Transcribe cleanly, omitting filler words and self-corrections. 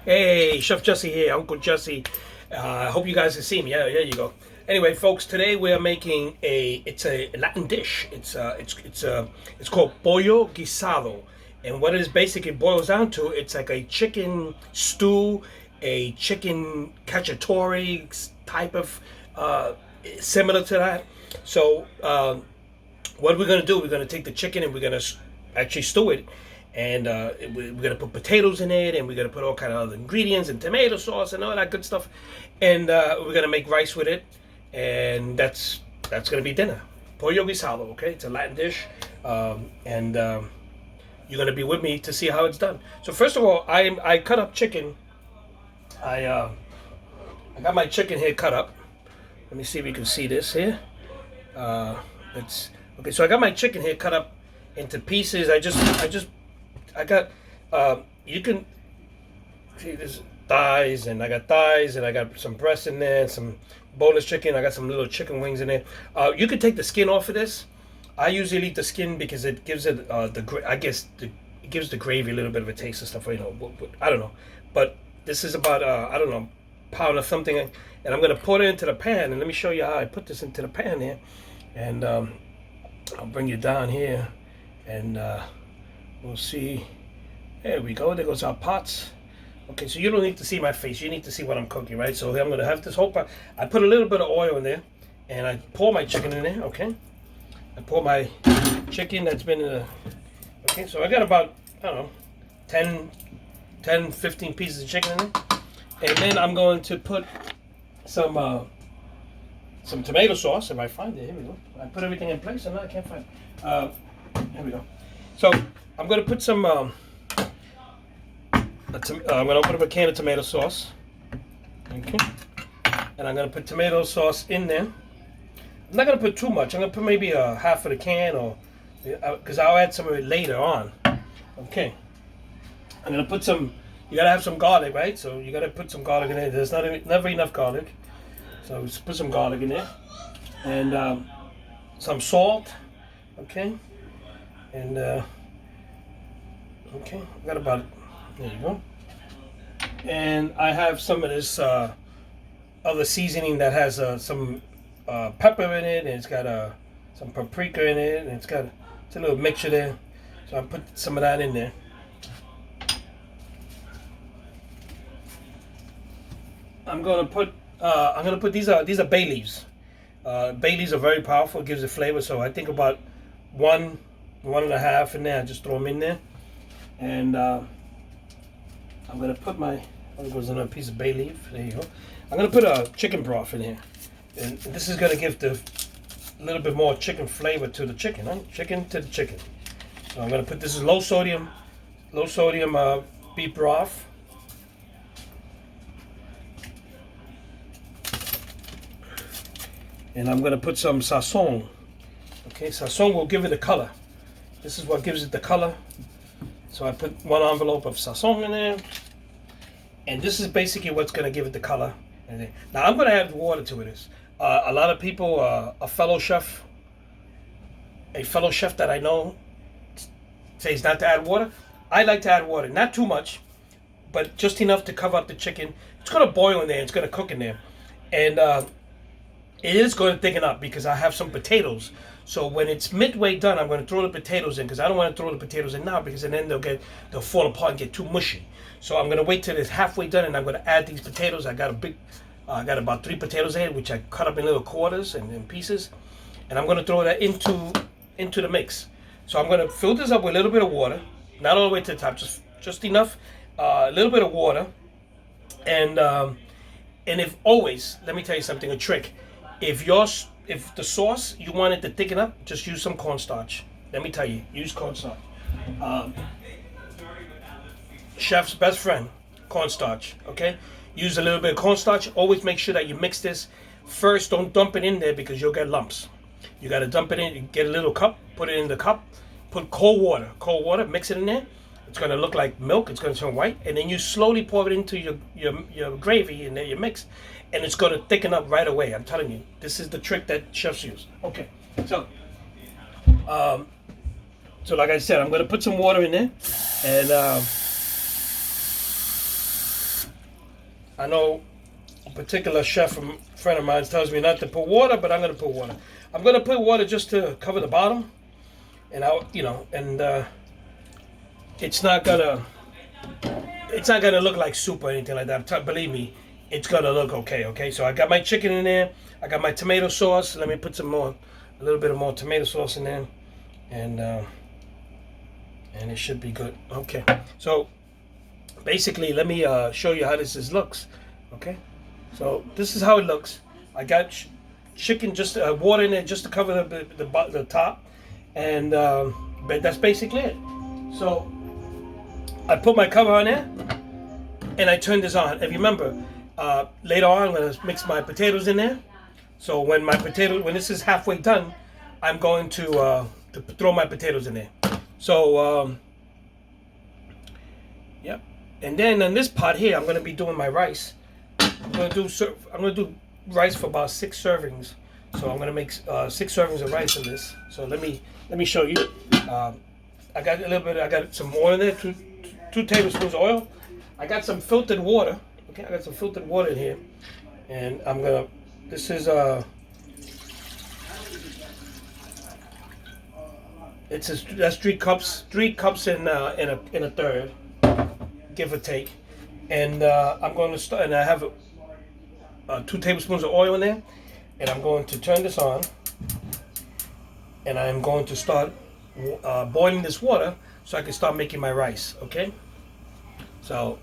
Hey, Chef Jesse here, Uncle Jesse. I hope you guys can see me. Yeah, there you go. Anyway, folks, today we are making it's a Latin dish. It's called pollo guisado, and what it basically boils down to, it's like a chicken stew, a chicken cacciatore type of similar to that. So what we're gonna do, we're gonna take the chicken and we're gonna actually stew it, and we're gonna put potatoes in it, and we're gonna put all kind of other ingredients and tomato sauce and all that good stuff, and we're gonna make rice with it, and that's gonna be dinner. Pollo guisado, okay? It's a Latin dish, and you're gonna be with me to see how it's done. So first of all, I cut up chicken. I got my chicken here cut up. Let me see if you can see this here. It's okay. So I got my chicken here cut up into pieces. I got. You can see there's thighs, and I got thighs, and I got some breast in there, and some boneless chicken. I got some little chicken wings in there. You can take the skin off of this. I usually eat the skin because it gives it it gives the gravy a little bit of a taste and stuff. I don't know, but this is about I don't know, pound or something, and I'm gonna put it into the pan. And let me show you how I put this into the pan here, and I'll bring you down here, and we'll see. There we go. There goes our pots. Okay, so you don't need to see my face. You need to see what I'm cooking, right? So I'm gonna have this whole pot. I put a little bit of oil in there, and I pour my chicken in there. Okay, I pour my chicken that's been in the. Okay, so I got about I don't know, 15 pieces of chicken in there, and then I'm going to put some tomato sauce if I find it. Here we go. I put everything in place, and now I can't find it. Here we go. So I'm gonna put some. I'm gonna open up a can of tomato sauce. Okay. And I'm gonna put tomato sauce in there. I'm not gonna put too much. I'm gonna put maybe a half of the can, or because I'll add some of it later on. Okay. I'm gonna put some. You gotta have some garlic, right? So you gotta put some garlic in there. There's never enough garlic, so just put some garlic in there, and some salt. Okay. And okay, I got about. There you go. And I have some of this other seasoning that has some pepper in it, and it's got some paprika in it, and it's a little mixture there. So I put some of that in there. I'm gonna put these are bay leaves. Bay leaves are very powerful. It gives it flavor. So I think about one and a half in there. I just throw them in there, and I'm gonna put goes another piece of bay leaf. There you go. I'm gonna put a chicken broth in here, and this is gonna give a little bit more chicken flavor to the chicken. Huh? Chicken to the chicken. So I'm gonna put this is low sodium beef broth. And I'm gonna put some sazon. Okay, sazon will give it a color. This is what gives it the color. So I put one envelope of sazon in there, and this is basically what's going to give it the color. Now I'm going to add water to this. A lot of people, a fellow chef that I know says not to add water. I like to add water, not too much, but just enough to cover up the chicken. It's going to boil in there. It's going to cook in there, and it is going to thicken up because I have some potatoes. So when it's midway done, I'm going to throw the potatoes in because I don't want to throw the potatoes in now because then they'll fall apart and get too mushy. So I'm going to wait till it's halfway done, and I'm going to add these potatoes. I got about 3 potatoes here, which I cut up in little quarters and in pieces, and I'm going to throw that into the mix. So I'm going to fill this up with a little bit of water, not all the way to the top, just enough, a little bit of water, and if always, let me tell you something, a trick. If the sauce you want it to thicken up, just use some cornstarch. Let me tell you, use cornstarch. Chef's best friend, cornstarch. Okay, use a little bit of cornstarch. Always make sure that you mix this first. Don't dump it in there because you'll get lumps. You got to dump it in. Get a little cup, put it in the cup. Put cold water. Mix it in there. It's gonna look like milk. It's gonna turn white, and then you slowly pour it into your gravy and then your mix, and it's gonna thicken up right away. I'm telling you, this is the trick that chefs use. Okay, so like I said, I'm gonna put some water in there, and I know a particular chef, a friend of mine, tells me not to put water, but I'm gonna put water. I'm gonna put water just to cover the bottom, and it's not gonna look like soup or anything like that. Believe me, it's gonna look okay. Okay, so I got my chicken in there. I got my tomato sauce. Let me put a little bit of more tomato sauce in there, and it should be good. Okay, so basically, let me show you how this looks. Okay, so this is how it looks. I got chicken, just water in it just to cover the top, and but that's basically it. So I put my cover on there, and I turn this on. And remember, later on I'm gonna mix my potatoes in there. So when this is halfway done, I'm going to throw my potatoes in there. So yep. And then in this pot here, I'm gonna be doing my rice. I'm gonna do rice for about 6 servings. So I'm gonna make 6 servings of rice in this. So let me show you. I got some oil in there, 2 tablespoons of oil. I got some filtered water. Okay, I got some filtered water in here, and this is that's 3 cups in a third, give or take, and I'm going to start. And I have 2 tablespoons of oil in there, and I'm going to turn this on, and I'm going to start boiling this water so I can start making my rice. Okay, so